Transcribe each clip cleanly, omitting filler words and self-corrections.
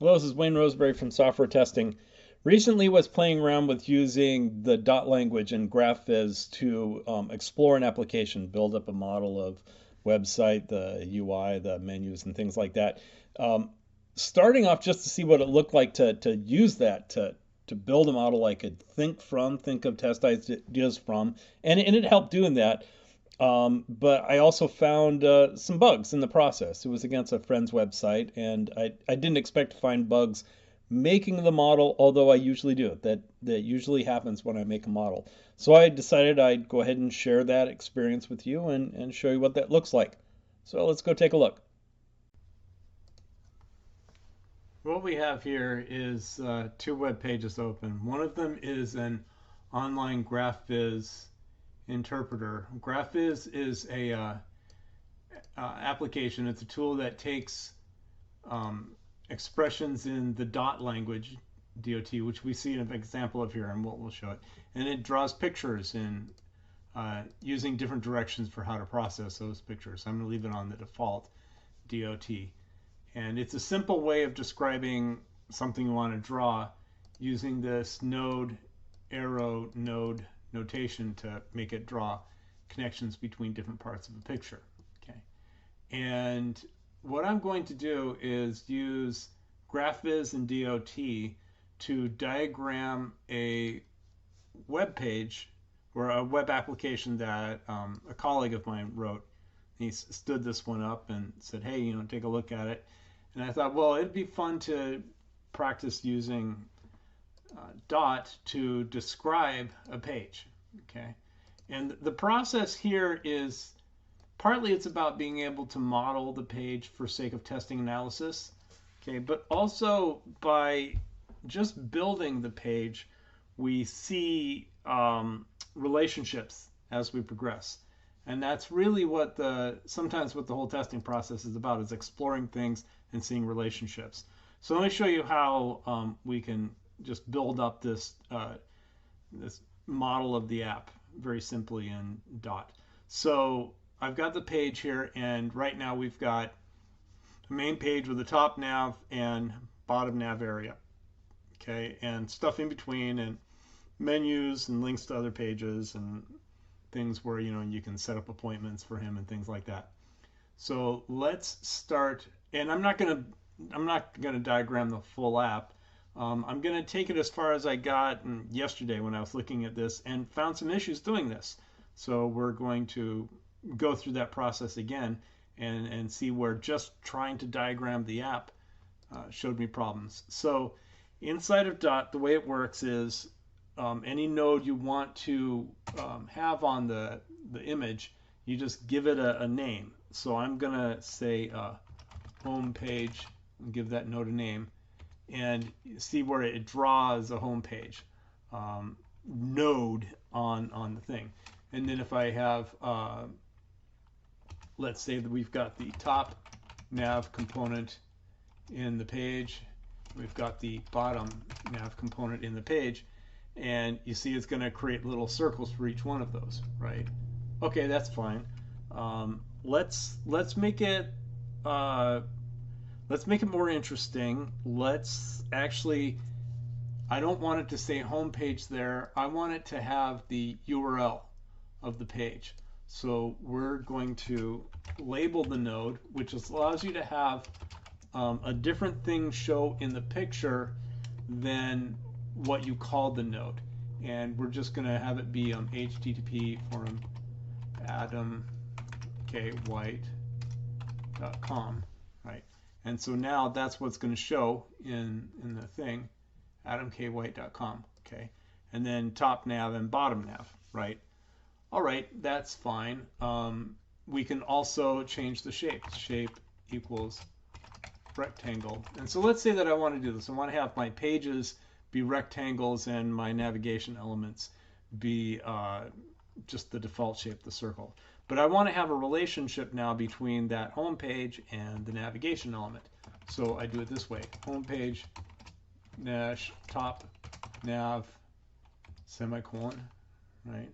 Hello, this is Wayne Roseberry from Software Testing. Recently was playing around with using the dot language in GraphViz to explore an application, build up a model of website, the UI, the menus, and things like that. Um, Starting off just to see what it looked like to use that to build a model I could think of test ideas from, and it helped doing that. But I also found some bugs in the process. It was against a friend's website, and I didn't expect to find bugs making the model, although I usually do. That usually happens when I make a model. So I decided I'd go ahead and share that experience with you and show you what that looks like. So let's go take a look. What we have here is two web pages open. One of them is an online GraphViz interpreter. GraphViz is a application. It's a tool that takes um, expressions in the dot language, DOT, which we see an example of here, and we'll show it. And it draws pictures in using different directions for how to process those pictures. I'm going to leave it on the default DOT. And it's a simple way of describing something you want to draw using this node, arrow, node notation to make it draw connections between different parts of a picture. Okay. And what I'm going to do is use GraphViz and DOT to diagram a web page or a web application that a colleague of mine wrote. He stood this one up and said, hey, take a look at it. And I thought, well, it'd be fun to practice using dot to describe a page. Okay. And the process here is partly it's about being able to model the page for sake of testing analysis. Okay, but also by just building the page, we see relationships as we progress. And that's really what sometimes what the whole testing process is about, is exploring things and seeing relationships. So let me show you how we can just build up this model of the app very simply in dot. So I've got the page here, and right now we've got a main page with the top nav and bottom nav area. Okay, and stuff in between, and menus and links to other pages and things where you can set up appointments for him and things like that. So let's start, and I'm not gonna diagram the full app. I'm gonna take it as far as I got yesterday when I was looking at this and found some issues doing this. So we're going to go through that process again and see where just trying to diagram the app showed me problems. So inside of dot, the way it works is any node you want to have on the image, you just give it a name. So I'm gonna say home page and give that node a name, and see where it draws a home page node on the thing. And then if I have let's say that we've got the top nav component in the page, we've got the bottom nav component in the page, and you see it's going to create little circles for each one of those, right? Okay, that's fine. Let's make it more interesting. Let's actually, I don't want it to say home page there. I want it to have the URL of the page. So we're going to label the node, which allows you to have a different thing show in the picture than what you called the node. And we're just going to have it be http forum adamkwhite.com, right? And so now that's what's going to show in the thing, adamkwhite.com, okay? And then top nav and bottom nav, right? All right, that's fine. We can also change the shape. Shape equals rectangle. And so let's say that I want to do this. I want to have my pages be rectangles and my navigation elements be just the default shape, the circle. But I want to have a relationship now between that home page and the navigation element. So I do it this way: home page dash top nav semicolon, right?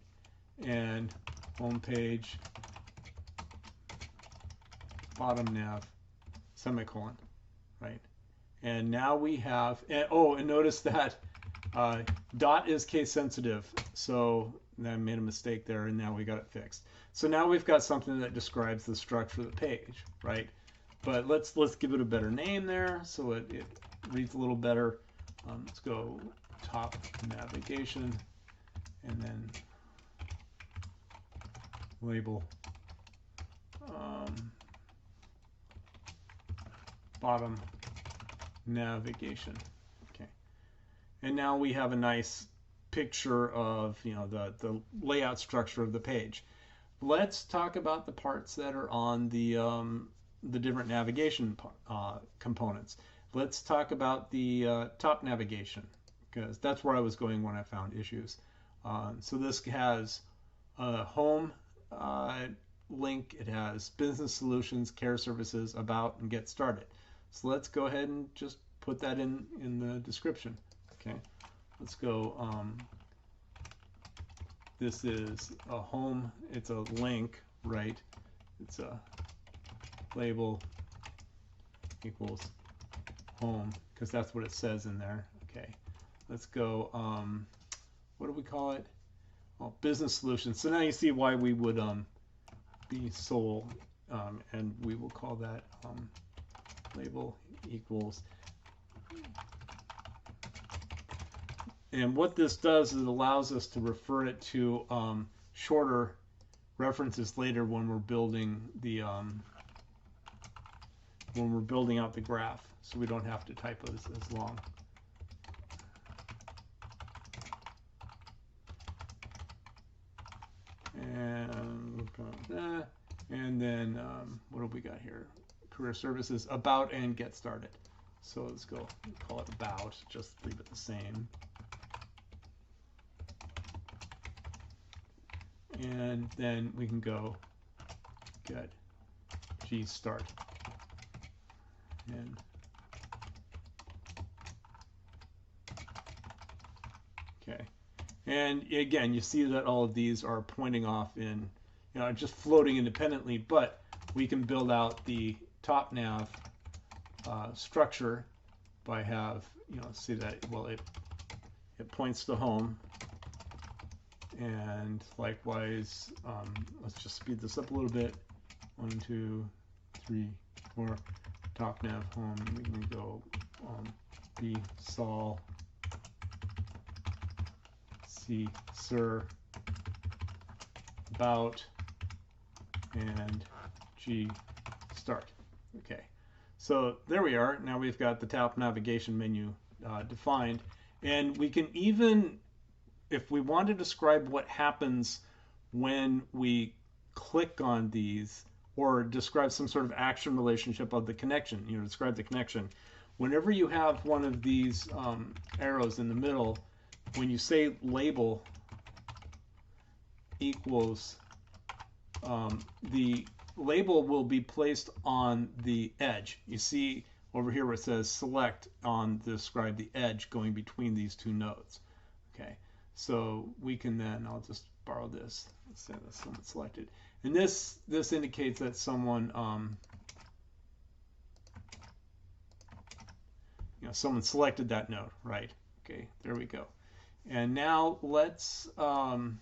And home page bottom nav semicolon, right? And now we have, and notice that dot is case sensitive. So I made a mistake there, and now we got it fixed. So now we've got something that describes the structure of the page, right? But let's give it a better name there so it reads a little better. Let's go top navigation, and then label bottom navigation. Okay, and now we have a nice picture of the layout structure of the page. Let's talk about the parts that are on the different navigation components. Let's talk about the top navigation, because that's where I was going when I found issues. So this has a home link, it has business solutions, care services, about, and get started. So let's go ahead and just put that in the description. Okay, let's go. This is a home, it's a link, right? It's a label equals home, because that's what it says in there. Okay, let's go, what do we call it? Well, business solutions. So now you see why we would be sole, and we will call that label equals. And what this does is it allows us to refer it to shorter references later when we're building the out the graph, so we don't have to type it as long. And then what have we got here? Career services, about, and get started. So let's go call it about, just leave it the same. And then we can go get G start. And okay. And again, you see that all of these are pointing off in, just floating independently, but we can build out the top nav structure by see that, well, it points to home. And likewise, let's just speed this up a little bit. 1, 2, 3, 4, top nav home. We can go B sol, C sir, about, and G start. Okay, so there we are. Now we've got the top navigation menu defined, and we can even, if we want to describe what happens when we click on these, or describe some sort of action relationship of the connection, describe the connection. Whenever you have one of these arrows in the middle, when you say label equals, the label will be placed on the edge. You see over here where it says select on describe the edge going between these two nodes. Okay, so we can then, I'll just borrow this, let's say that's someone selected, and this indicates that someone someone selected that node, right? Okay, there we go. And now let's go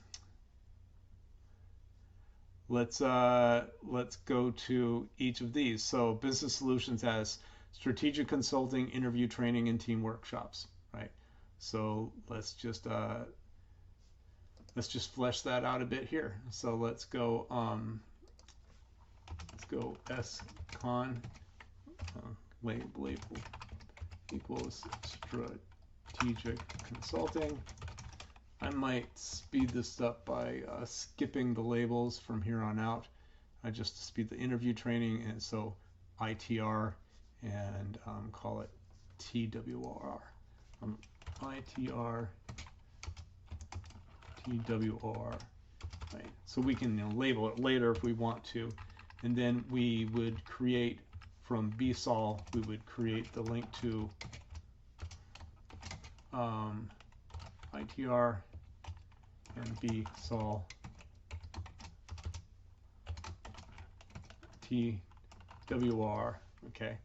to each of these. So business solutions has strategic consulting, interview training, and team workshops, right? So let's just flesh that out a bit here. So let's go scon label equals strategic consulting. I might speed this up by skipping the labels from here on out. I just speed the interview training, and so ITR, and call it TWR. ITR TWR. Right. So we can label it later if we want to, and then we would create from bsol. We would create the link to ITR and bsol TWR. Okay,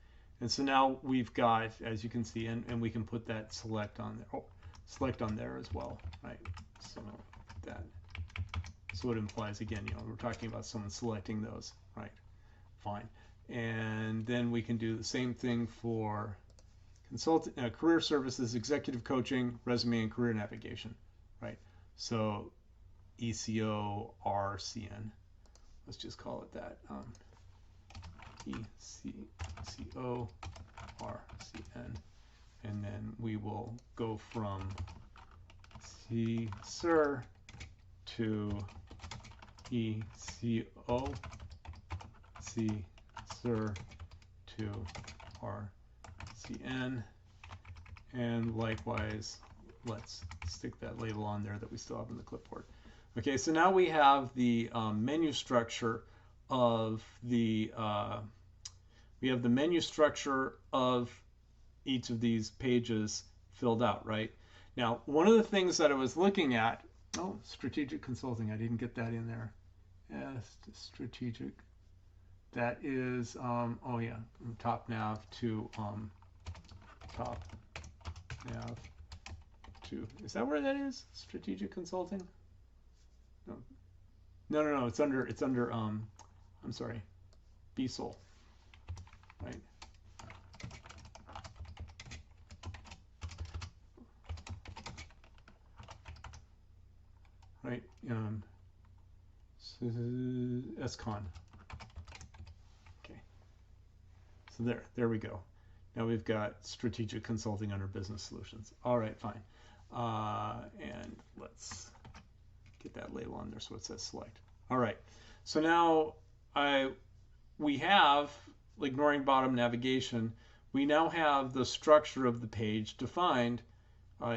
And so now we've got, as you can see, and we can put that select on there. Oh, select on there as well, right? So that, so it implies again, we're talking about someone selecting those, right? Fine. And then we can do the same thing for career services, executive coaching, resume and career navigation, right? So ECO RCN, let's just call it that. ECO RCN, and then we will go from CSIR to ECO, CSIR to RCN, and likewise let's stick that label on there that we still have in the clipboard. Okay, so now we have the menu structure of the menu structure of each of these pages filled out, right? Now, one of the things that I was looking at, oh, strategic consulting, I didn't get that in there. Yes, strategic. That is, oh yeah, from top nav to top nav to, is that where that is? Strategic consulting? No, it's under I'm sorry, BSOL, right? Right, SCON. Okay, so there we go. Now we've got strategic consulting under business solutions. All right, fine. And let's get that label on there so it says select. All right, so now we have, ignoring bottom navigation, we now have the structure of the page defined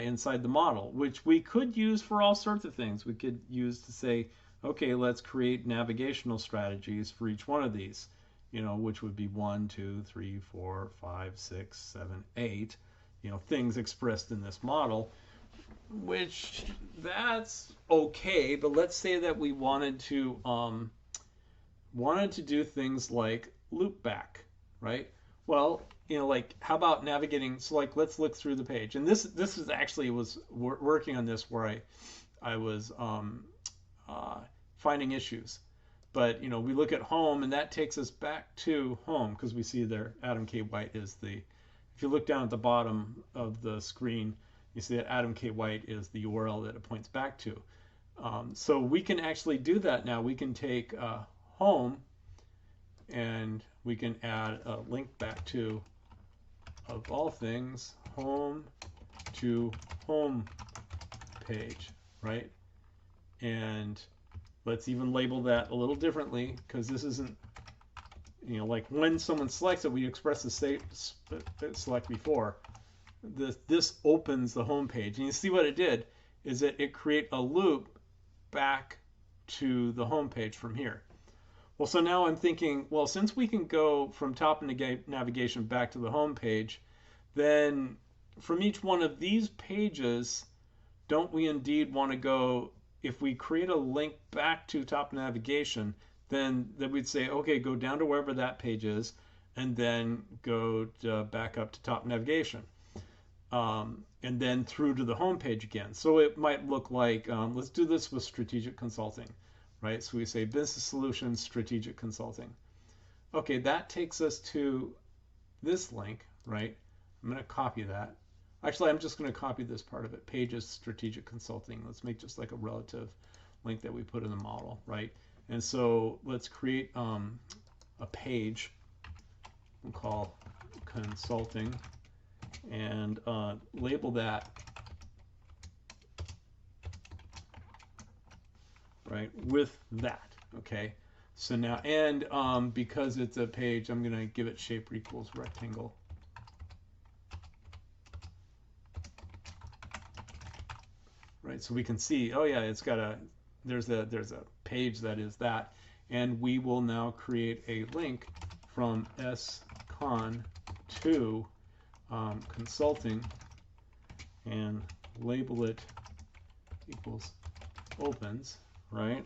inside the model, which we could use for all sorts of things. We could use to say, okay, let's create navigational strategies for each one of these, which would be 1, 2, 3, 4, 5, 6, 7, 8, things expressed in this model, which that's okay. But let's say that we wanted to do things like loop back, right? Well, like how about navigating? So like, let's look through the page. And this is actually was working on this where I was finding issues. But we look at home, and that takes us back to home because we see there Adam K. White is the. If you look down at the bottom of the screen, you see that Adam K. White is the URL that it points back to. So we can actually do that now. We can take home, and we can add a link back to, of all things, home to home page, right? And let's even label that a little differently, because this isn't, like when someone selects it, we express the state select before. This opens the home page, and you see what it did is that it create a loop back to the home page from here. Well, so now I'm thinking, well, since we can go from top navigation back to the home page, then from each one of these pages, don't we indeed want to go, if we create a link back to top navigation, then we'd say, okay, go down to wherever that page is, and then go back up to top navigation. And then through to the home page again. So it might look like, let's do this with strategic consulting, right? So we say business solutions, strategic consulting. Okay, that takes us to this link, right? I'm going to copy that. Actually, I'm just going to copy this part of it, pages, strategic consulting. Let's make just like a relative link that we put in the model, right? And so let's create a page we'll call consulting, and label that right with that. Okay, so now, and because it's a page, I'm going to give it shape equals rectangle. Right, so we can see, oh yeah, it's got a, there's a page that is that, and we will now create a link from SCON to consulting and label it equals opens, right?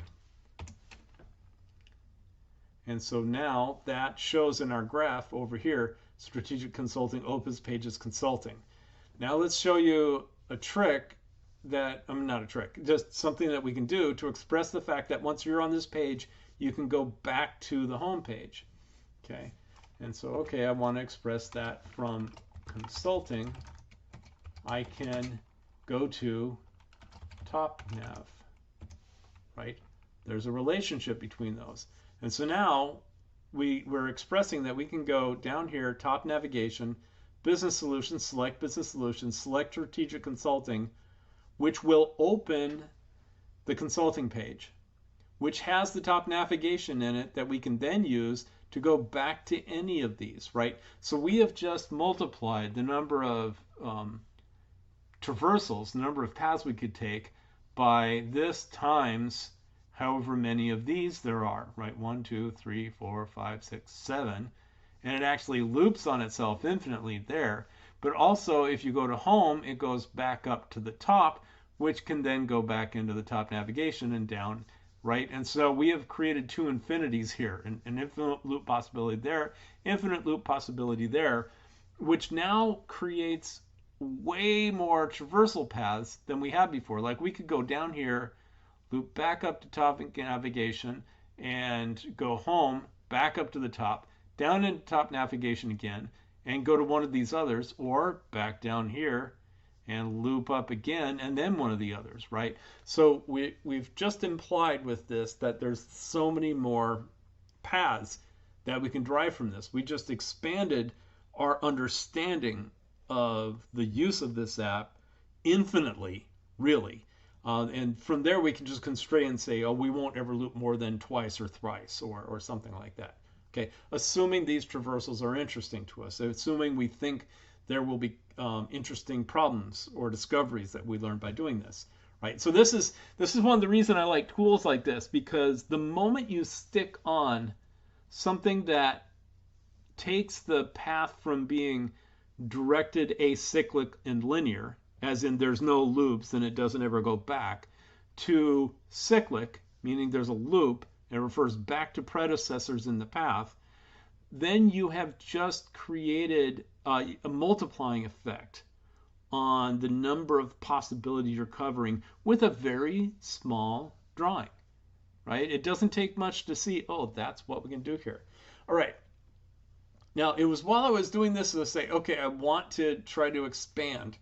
And so now that shows in our graph over here. strategic consulting, Opus, Pages, consulting. Now let's show you a trick that, not a trick, just something that we can do to express the fact that once you're on this page, you can go back to the home page. Okay, and so, okay, I want to express that from consulting. I can go to top nav, right? There's a relationship between those. And so now we're expressing that we can go down here, top navigation, business solutions, select business solutions, select strategic consulting, which will open the consulting page, which has the top navigation in it that we can then use to go back to any of these, right? So we have just multiplied the number of traversals, the number of paths we could take by this times however many of these there are, right? 1, 2, 3, 4, 5, 6, 7. And it actually loops on itself infinitely there. But also, if you go to home, it goes back up to the top, which can then go back into the top navigation and down, right? And so we have created two infinities here, an infinite loop possibility there, infinite loop possibility there, which now creates way more traversal paths than we had before. Like we could go down here, loop back up to top navigation, and go home, back up to the top, down into top navigation again, and go to one of these others, or back down here and loop up again, and then one of the others, right? So we've just implied with this that there's so many more paths that we can derive from this. We just expanded our understanding of the use of this app infinitely, really. And from there, we can just constrain and say, oh, we won't ever loop more than twice or thrice or something like that. Okay, assuming these traversals are interesting to us, assuming we think there will be interesting problems or discoveries that we learn by doing this, right? So this is one of the reasons I like tools like this, because the moment you stick on something that takes the path from being directed acyclic and linear, as in there's no loops and it doesn't ever go back, to cyclic, meaning there's a loop and it refers back to predecessors in the path, then you have just created a multiplying effect on the number of possibilities you're covering with a very small drawing, right? It doesn't take much to see, oh, that's what we can do here. All right. Now, it was while I was doing this that I say, okay, I want to try to expand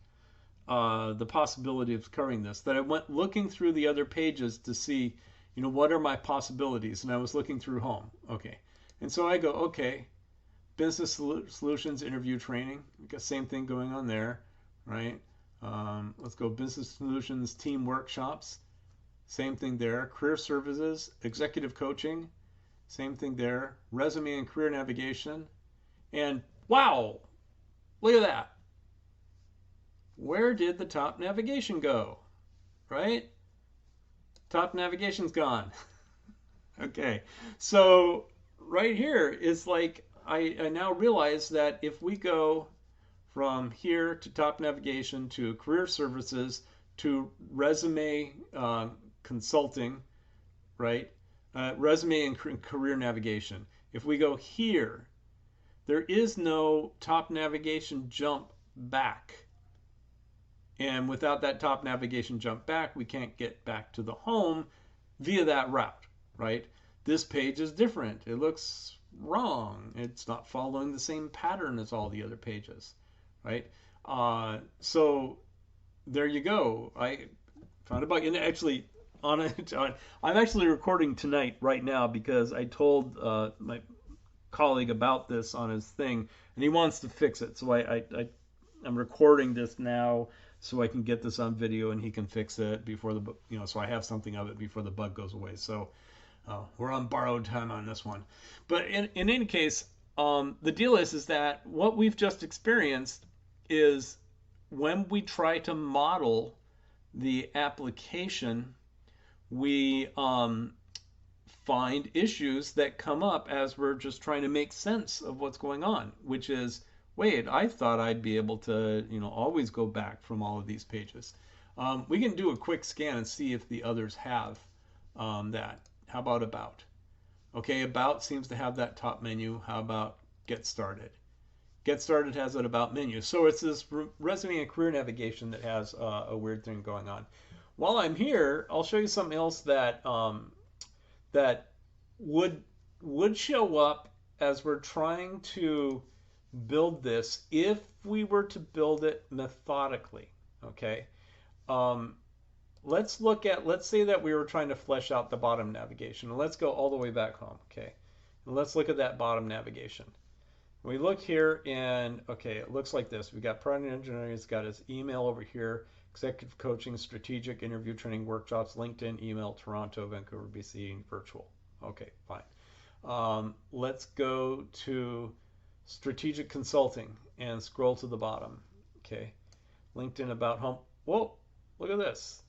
the possibility of covering this, that I went looking through the other pages to see, what are my possibilities? And I was looking through home. Okay. And so I go, okay, business solutions, interview training. We got the same thing going on there, right? Let's go business solutions, team workshops. Same thing there. Career services, executive coaching. Same thing there. Resume and career navigation. And wow, look at that. Where did the top navigation go? Right? Top navigation's gone. Okay, so right here is like, I now realize that if we go from here to top navigation to career services to resume consulting, right? Resume and career navigation. If we go here, there is no top navigation jump back. And without that top navigation jump back, we can't get back to the home via that route, right? This page is different. It looks wrong. It's not following the same pattern as all the other pages, right? So there you go. I found a bug. And actually, I'm actually recording tonight right now because I told my colleague about this on his thing, and he wants to fix it. So I'm recording this now so I can get this on video and he can fix it before the, so I have something of it before the bug goes away. So we're on borrowed time on this one. But in any case, the deal is that what we've just experienced is when we try to model the application, we find issues that come up as we're just trying to make sense of what's going on, which is, wait, I thought I'd be able to, always go back from all of these pages. We can do a quick scan and see if the others have that. How about About? Okay, About seems to have that top menu. How about Get Started? Get Started has an About menu. So it's this resume and career navigation that has a weird thing going on. While I'm here, I'll show you something else that that would show up as we're trying to build this if we were to build it methodically. Okay. Let's say that we were trying to flesh out the bottom navigation. Let's go all the way back home. Okay. And let's look at that bottom navigation. We look here and, okay, it looks like this. We got product engineering, it's got his email over here, executive coaching, strategic interview training workshops, LinkedIn, email, Toronto, Vancouver, BC, virtual. Okay, fine. Let's go to strategic consulting and scroll to the bottom. Okay, LinkedIn, about home. Whoa, look at this.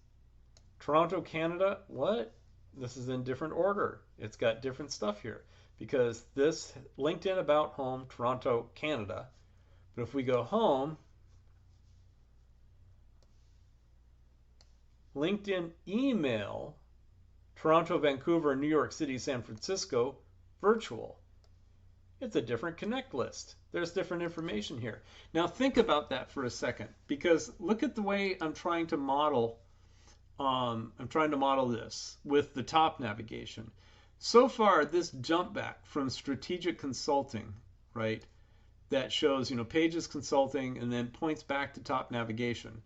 Toronto, Canada, what? This is in different order. It's got different stuff here because this LinkedIn, about home, Toronto, Canada. But if we go home, LinkedIn, email, Toronto, Vancouver, New York City, San Francisco, virtual. It's a different connect list. There's different information here. Now think about that for a second, because look at the way I'm trying to model this with the top navigation. So far, this jump back from strategic consulting, right, that shows, pages consulting and then points back to top navigation,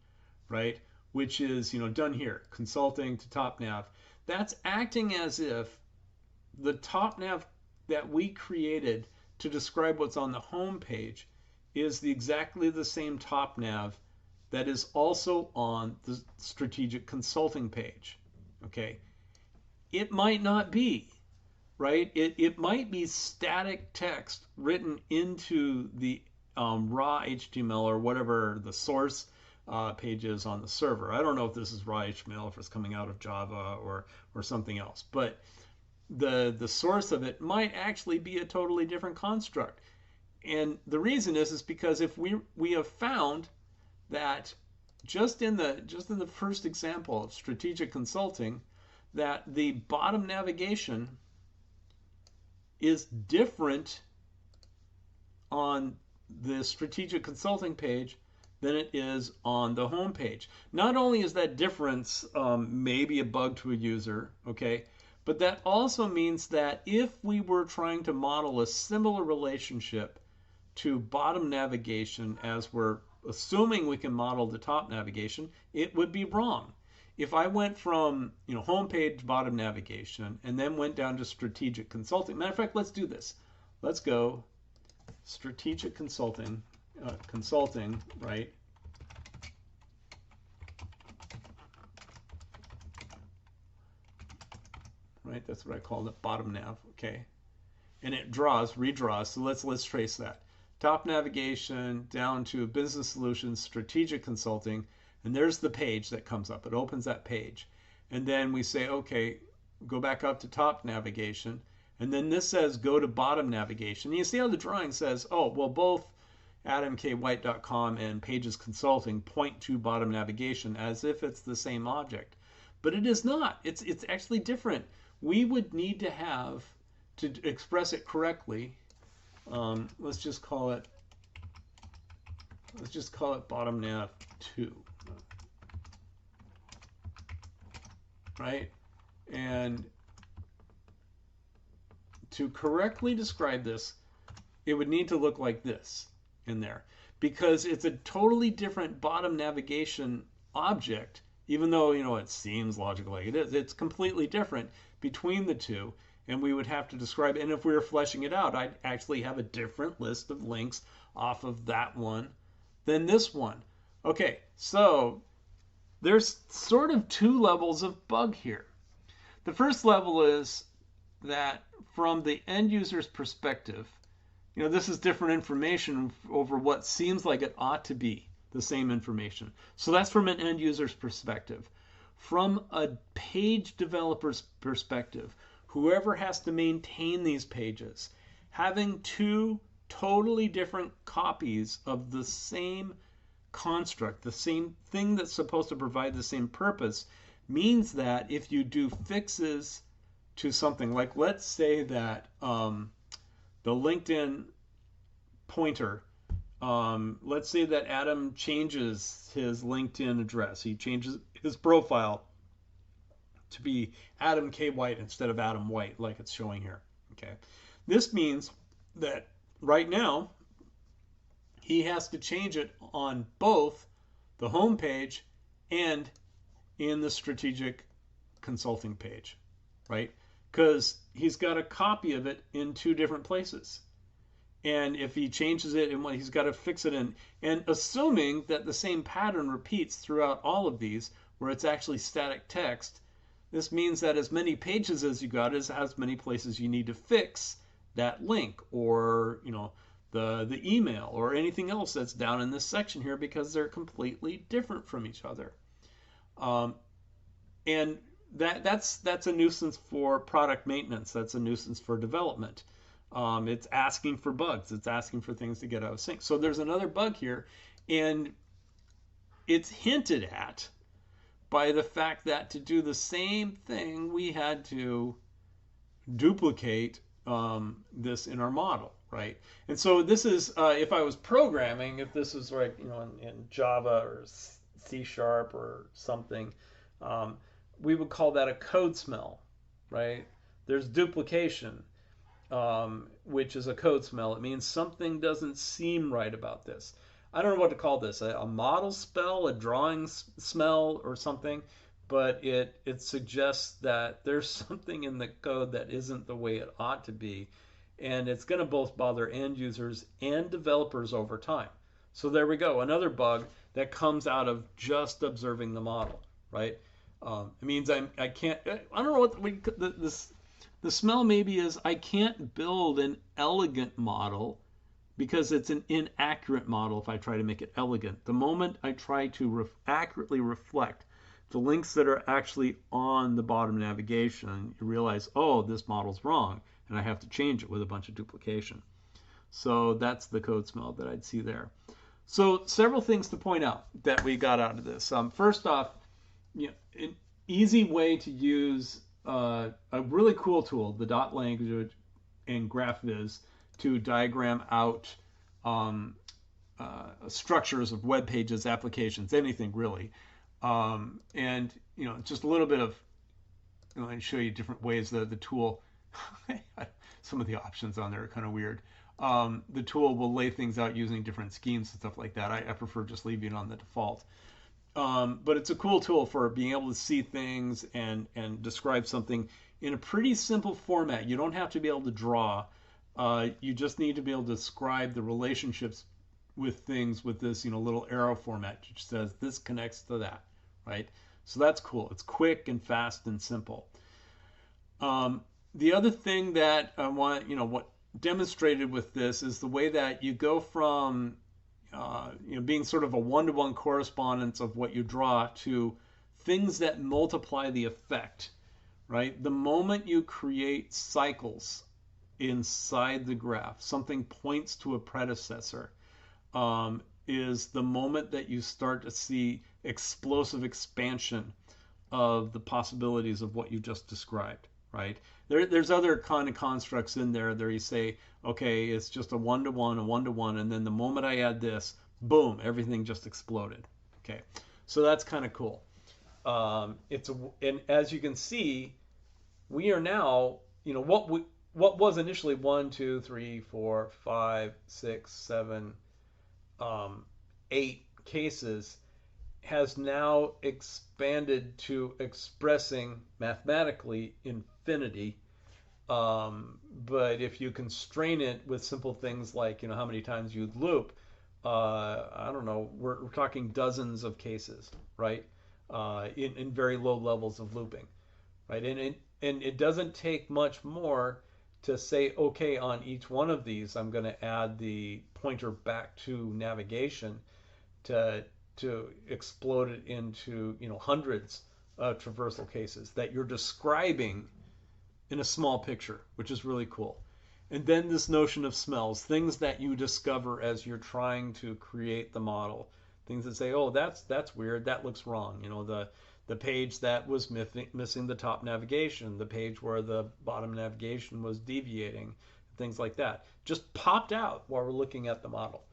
right, which is, done here, consulting to top nav. That's acting as if the top nav that we created to describe what's on the home page is exactly the same top nav that is also on the strategic consulting page. Okay, it might not be, right? It might be static text written into the raw HTML or whatever the source page is on the server. I don't know if this is raw HTML, if it's coming out of Java or something else, but the source of it might actually be a totally different construct. And the reason is because if we have found that just in the first example of strategic consulting, that the bottom navigation is different on the strategic consulting page than it is on the home page. Not only is that difference maybe a bug to a user, okay, but that also means that if we were trying to model a similar relationship to bottom navigation as we're assuming we can model the top navigation, it would be wrong. If I went from home page, bottom navigation, and then went down to strategic consulting. Matter of fact, let's do this. Let's go strategic consulting, right? Right, that's what I called it, bottom nav. Okay, and it redraws. So let's trace that. Top navigation down to business solutions, strategic consulting, and there's the page that comes up. It opens that page. And then we say, okay, go back up to top navigation. And then this says go to bottom navigation. And you see how the drawing says, oh, well, both adamkwhite.com and Pages Consulting point to bottom navigation as if it's the same object. But it is not. It's actually different. We would need to have, to express it correctly, let's just call it bottom nav 2, right? And to correctly describe this, it would need to look like this in there, because it's a totally different bottom navigation object, even though it seems logical like it is. It's completely different between the two. And we would have to describe it. And if we were fleshing it out, I'd actually have a different list of links off of that one than this one. Okay, so there's sort of two levels of bug here. The first level is that from the end user's perspective, this is different information over what seems like it ought to be the same information. So that's from an end user's perspective. From a page developer's perspective, whoever has to maintain these pages, having two totally different copies of the same construct, the same thing that's supposed to provide the same purpose, means that if you do fixes to something, like let's say that the LinkedIn pointer Let's say that Adam changes his LinkedIn address. He changes his profile to be Adam K. White instead of Adam White, like it's showing here. Okay. This means that right now he has to change it on both the home page and in the strategic consulting page, right? Because he's got a copy of it in two different places. And if he changes it, and he's got to fix it in, and assuming that the same pattern repeats throughout all of these, where it's actually static text, this means that as many pages as you got is as many places you need to fix that link, or the email, or anything else that's down in this section here, because they're completely different from each other. And that's a nuisance for product maintenance. That's a nuisance for development. It's asking for bugs. It's asking for things to get out of sync. So there's another bug here, and it's hinted at by the fact that to do the same thing, we had to duplicate this in our model, right? And so this is, if I was programming, if this is like, in Java or C# or something, we would call that a code smell, right? There's duplication, which is a code smell. It means something doesn't seem right about this. I don't know what to call this, a model spell, a drawing smell, or something, but it suggests that there's something in the code that isn't the way it ought to be, and it's going to both bother end users and developers over time. So there we go, another bug that comes out of just observing the model, right? It means I can't, I don't know what the smell maybe is, I can't build an elegant model because it's an inaccurate model if I try to make it elegant. The moment I try to accurately reflect the links that are actually on the bottom navigation, you realize, oh, this model's wrong, and I have to change it with a bunch of duplication. So that's the code smell that I'd see there. So several things to point out that we got out of this. First off, an easy way to use a really cool tool, the DOT language and GraphViz, to diagram out structures of web pages, applications, anything really. And just a little bit of, I show you different ways that the tool, some of the options on there are kind of weird. The tool will lay things out using different schemes and stuff like that. I prefer just leaving it on the default. But it's a cool tool for being able to see things and describe something in a pretty simple format. You don't have to be able to draw. You just need to be able to describe the relationships with things with this little arrow format, which says this connects to that, right? So that's cool. It's quick and fast and simple. The other thing that I want, what demonstrated with this is the way that you go from being sort of a one-to-one correspondence of what you draw to things that multiply the effect, right? The moment you create cycles inside the graph, something points to a predecessor, is the moment that you start to see explosive expansion of the possibilities of what you just described, right? There's other kind of constructs in there that you say, okay, it's just a one-to-one, and then the moment I add this, boom, everything just exploded. Okay, so that's kind of cool. And as you can see, we are now, what was initially 1, 2, 3, 4, 5, 6, 7, 8 cases has now expanded to expressing mathematically infinity. But if you constrain it with simple things like how many times you'd loop, I don't know, we're talking dozens of cases, right? In very low levels of looping, right? And it doesn't take much more to say, okay, on each one of these, I'm going to add the pointer back to navigation to explode it into hundreds of traversal cases that you're describing in a small picture, which is really cool. And then this notion of smells, things that you discover as you're trying to create the model, things that say, oh, that's weird, that looks wrong. The page that was missing the top navigation, the page where the bottom navigation was deviating, things like that, just popped out while we're looking at the model.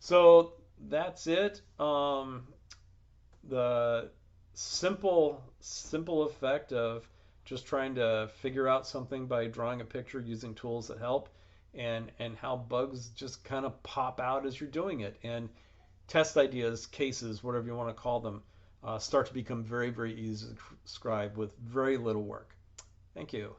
So that's it. The simple effect of just trying to figure out something by drawing a picture using tools that help, and how bugs just kind of pop out as you're doing it, and test ideas, cases, whatever you want to call them, start to become very easy to describe with very little work. Thank you.